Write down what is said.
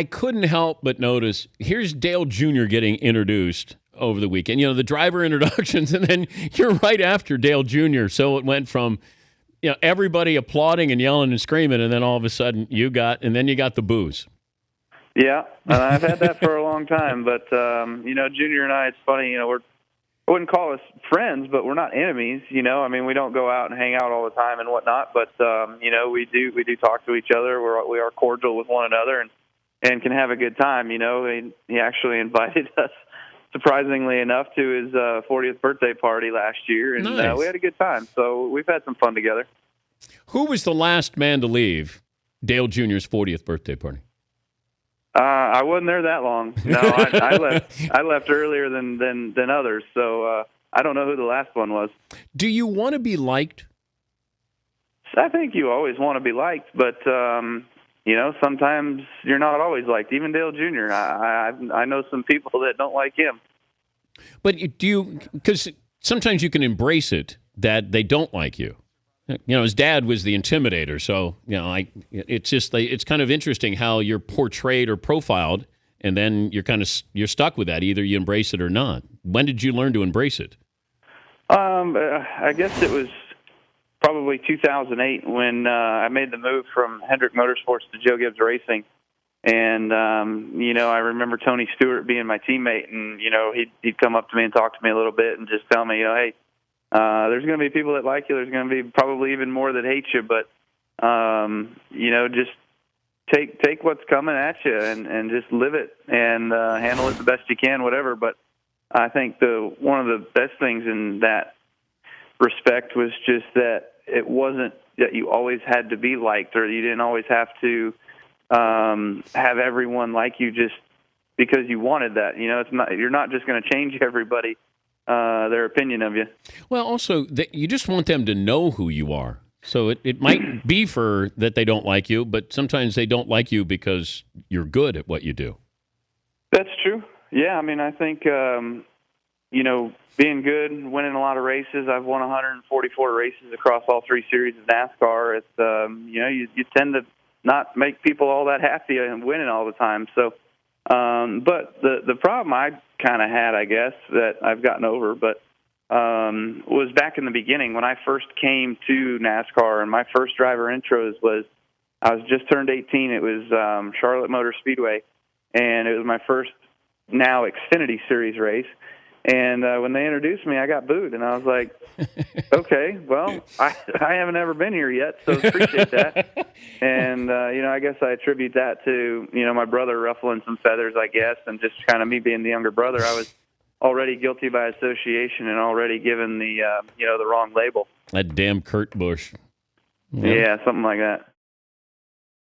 I couldn't help but notice, here's Dale Jr. getting introduced over the weekend. The driver introductions, and then you're right after Dale Jr. So it went from everybody applauding and yelling and screaming, and then all of a sudden you got the booze. Yeah, and I've had that for a long time. But Junior and I, it's funny. I wouldn't call us friends, but we're not enemies. I mean, we don't go out and hang out all the time and whatnot. But we do talk to each other. We are cordial with one another and can have a good time. He actually invited us, surprisingly enough, to his 40th birthday party last year, and nice. We had a good time. So we've had some fun together. Who was the last man to leave Dale Jr.'s 40th birthday party? I wasn't there that long. No, I left. I left earlier than others. So I don't know who the last one was. Do you want to be liked? I think you always want to be liked, but sometimes you're not always liked. Even Dale Jr. I know some people that don't like him. But because sometimes you can embrace it that they don't like you. His dad was the intimidator, so it's kind of interesting how you're portrayed or profiled, and then you're stuck with that. Either you embrace it or not. When did you learn to embrace it? I guess it was probably 2008 when I made the move from Hendrick Motorsports to Joe Gibbs Racing, and I remember Tony Stewart being my teammate, and he'd come up to me and talk to me a little bit and just tell me, hey. There's going to be people that like you. There's going to be probably even more that hate you, but just take what's coming at you and just live it and handle it the best you can, whatever. But I think one of the best things in that respect was just that it wasn't that you always had to be liked, or you didn't always have to have everyone like you just because you wanted that. You're not just going to change everybody. Their opinion of you. Well, also, you just want them to know who you are. So it might be for that they don't like you, but sometimes they don't like you because you're good at what you do. That's true. Yeah, I mean, I think, being good, winning a lot of races. I've won 144 races across all three series of NASCAR. It's, you tend to not make people all that happy and winning all the time. So, but the problem I kind of had, I guess, that I've gotten over, but was back in the beginning when I first came to NASCAR, and my first driver intros was I was just turned 18. It was Charlotte Motor Speedway, and it was my first now Xfinity Series race. And when they introduced me, I got booed, and I was like, okay, well, I haven't ever been here yet, so appreciate that. And, I guess I attribute that to, my brother ruffling some feathers, I guess, and just kind of me being the younger brother. I was already guilty by association and already given the, the wrong label. That damn Kurt Busch. Yeah, something like that.